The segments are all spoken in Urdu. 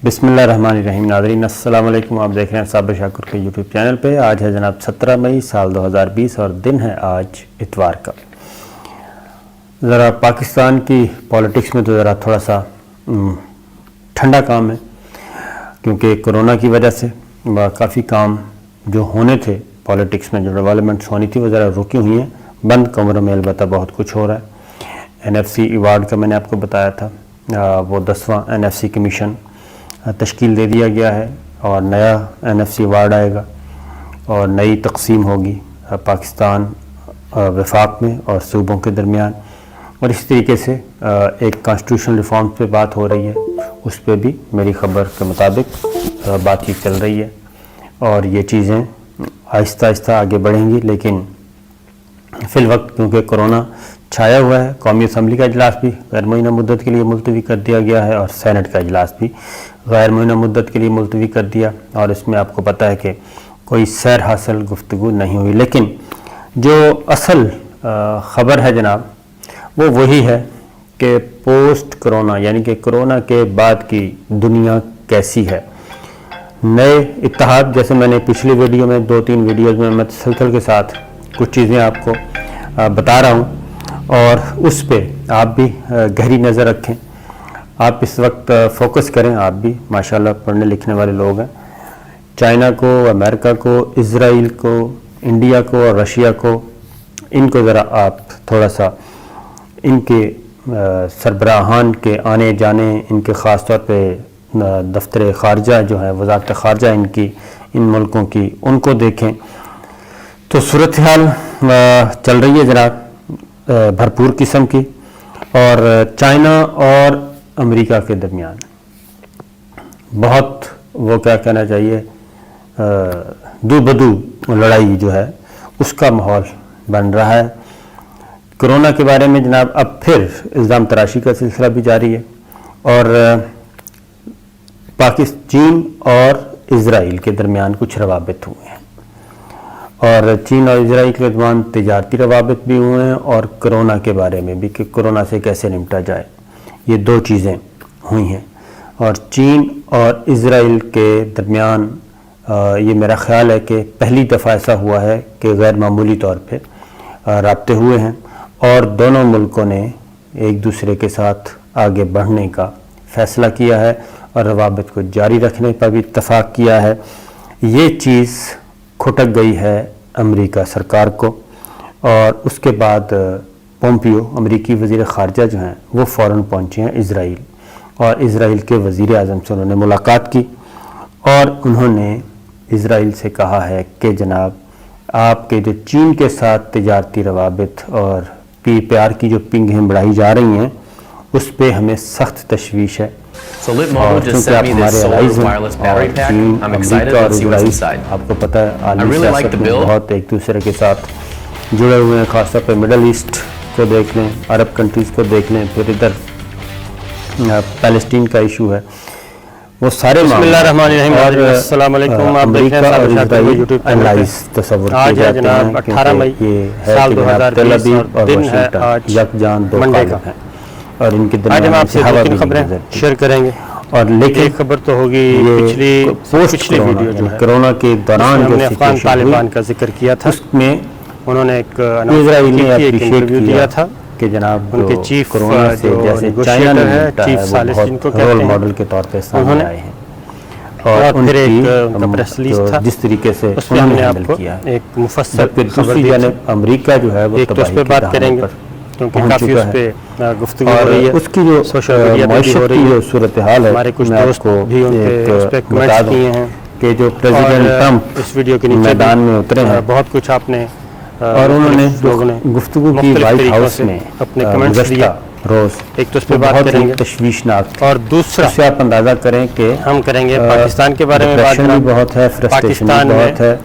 بسم اللہ الرحمن الرحیم. ناظرین السلام علیکم. آپ دیکھ رہے ہیں صابر شاکر کے یوٹیوب چینل پہ. آج ہے جناب 17 مئی سال 2020 اور دن ہے آج اتوار کا. ذرا پاکستان کی پولیٹکس میں تو ذرا تھوڑا سا ٹھنڈا کام ہے، کیونکہ کرونا کی وجہ سے کافی کام جو ہونے تھے پولیٹکس میں، جو ڈیولپمنٹس ہونی تھی وہ ذرا رکی ہوئی ہیں. بند کمروں میں البتہ بہت کچھ ہو رہا ہے. NFC ایوارڈ کا میں نے آپ کو بتایا تھا، وہ 10واں NFC کمیشن تشکیل دے دیا گیا ہے اور نیا NFC ایوارڈ آئے گا اور نئی تقسیم ہوگی پاکستان وفاق میں اور صوبوں کے درمیان. اور اس طریقے سے ایک کانسٹیٹیوشن ریفارم پہ بات ہو رہی ہے، اس پہ بھی میری خبر کے مطابق بات چیت چل رہی ہے اور یہ چیزیں آہستہ آہستہ آگے بڑھیں گی. لیکن فی الوقت کیونکہ کرونا چھایا ہوا ہے، قومی اسمبلی کا اجلاس بھی غیر معینہ مدت کے لیے ملتوی کر دیا گیا ہے اور سینٹ کا اجلاس بھی غیر معینہ مدت کے لیے ملتوی کر دیا. اور اس میں آپ کو پتہ ہے کہ کوئی سیر حاصل گفتگو نہیں ہوئی. لیکن جو اصل خبر ہے جناب وہ وہی ہے کہ پوسٹ کرونا یعنی کہ کرونا کے بعد کی دنیا کیسی ہے. نئے اتحاد، جیسے میں نے پچھلی ویڈیو میں 2-3 ویڈیوز میں تسلسل کے ساتھ کچھ چیزیں آپ کو بتا رہا ہوں اور اس پہ آپ بھی گہری نظر رکھیں. آپ اس وقت فوکس کریں، آپ بھی ماشاءاللہ پڑھنے لکھنے والے لوگ ہیں. چائنا کو، امریکہ کو، اسرائیل کو، انڈیا کو اور رشیا کو، ان کو ذرا آپ تھوڑا سا ان کے سربراہان کے آنے جانے، ان کے خاص طور پہ دفتر خارجہ جو ہے، وزارت خارجہ ان ملکوں کی، ان کو دیکھیں تو صورتحال چل رہی ہے جناب بھرپور قسم کی. اور چائنا اور امریکہ کے درمیان بہت وہ کیا کہنا چاہیے دو بدو لڑائی جو ہے اس کا ماحول بن رہا ہے. کرونا کے بارے میں جناب اب پھر الزام تراشی کا سلسلہ بھی جاری ہے اور چین اور اسرائیل کے درمیان کچھ روابط ہوئے ہیں اور چین اور اسرائیل کے درمیان تجارتی روابط بھی ہوئے ہیں اور کرونا کے بارے میں بھی کہ کرونا سے کیسے نمٹا جائے. یہ دو چیزیں ہوئی ہیں اور چین اور اسرائیل کے درمیان یہ میرا خیال ہے کہ پہلی دفعہ ایسا ہوا ہے کہ غیر معمولی طور پہ رابطے ہوئے ہیں اور دونوں ملکوں نے ایک دوسرے کے ساتھ آگے بڑھنے کا فیصلہ کیا ہے اور روابط کو جاری رکھنے پر بھی اتفاق کیا ہے. یہ چیز کھٹک گئی ہے امریکہ سرکار کو اور اس کے بعد پومپیو امریکی وزیر خارجہ جو ہیں وہ فوراً پہنچے ہیں اسرائیل اور اسرائیل کے وزیر اعظم سے انہوں نے ملاقات کی اور انہوں نے اسرائیل سے کہا ہے کہ جناب آپ کے جو چین کے ساتھ تجارتی روابط اور پیار کی جو پنگیں بڑھائی جا رہی ہیں اس پہ ہمیں سخت تشویش ہے. So Litmobile just sent me this solar wireless battery pack. I'm excited. Let's see what's inside. آپ کو پتہ ہے عالمی سیاست میں بہت ایک دوسرے کے ساتھ جڑے ہوئے ہیں، خاص طور پہ مڈل ایسٹ کو دیکھ لیں، عرب کنٹریز کو دیکھ لیں، پھر ادھر پیلسٹین کا ایشو ہے، وہ سارے بسم اللہ الرحمن الرحیم. السلام علیکم. آپ دیکھ رہے ہیں صابر شاکر کے یوٹیوب چینل پہ. تصور آج ہے جناب 18 مئی سال 2020 اور دن ہے آج منڈے کا اور ان کے آج ہم آپ سے 2-3 خبریں شیئر کریں گے اور لیکن ایک خبر تو ہوگی پچھلی ویڈیو جو ہے کرونا کے دوران ہم نے افغان طالبان کا ذکر کیا تھا. اس میں انہوں نے ایک اسرائیل نے انٹرویو دیا تھا کہ جناب ان کے چیف کرونا سے جیسے چائنا نے چیف سالس جن کو کہتے رول ہیں ماڈل کے طور پہ سامنے آئے ہیں اور پھر ایک ان کا پریس ریلیز تھا جس طریقے سے اس میں ہم نے آپ کو ایک مفصل خبر دی تھی. امریکہ جو ہے وہ ایک تو اس پہ بات کریں گے کیونکہ کافی اس پہ گفتگو ہو رہی ہے، اس کی جو سوشل میڈیا پہ بھی ہو رہی ہے. صورتحال ہے ہمارے کچھ دوست بھی ان پہ اس پہ کمنٹس کیے ہیں کہ جو پریزیڈنٹ ٹرمپ اس ویڈیو کے نیچے میدان میں اترے ہیں بہت کچھ آپ نے اور انہوں نے لوگوں نے گفتگو کی وائٹ ہاؤس میں اپنے کمنٹس دیے. روز ایک تو اس پہ بات کریں گے تشویشناک اور دوسرا سے آپ اندازہ کریں کہ ہم کریں گے پاکستان کے بارے میں بات. بھی بہت ہے، فرسٹریشن بھی بہت ہے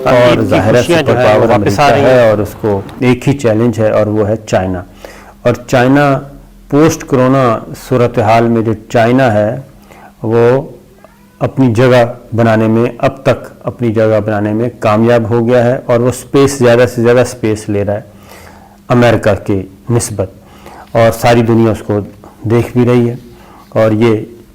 اور ظاہر ہے سپر پاور امریکہ ہے اور اس کو ایک ہی چیلنج ہے اور وہ ہے چائنا. اور چائنا پوسٹ کرونا صورتحال میں جو چائنا ہے وہ اپنی جگہ بنانے میں اب تک اپنی جگہ بنانے میں کامیاب ہو گیا ہے اور وہ سپیس زیادہ سے زیادہ سپیس لے رہا ہے امریکہ کی نسبت اور ساری دنیا اس کو دیکھ بھی رہی ہے. اور یہ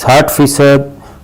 60%,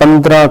15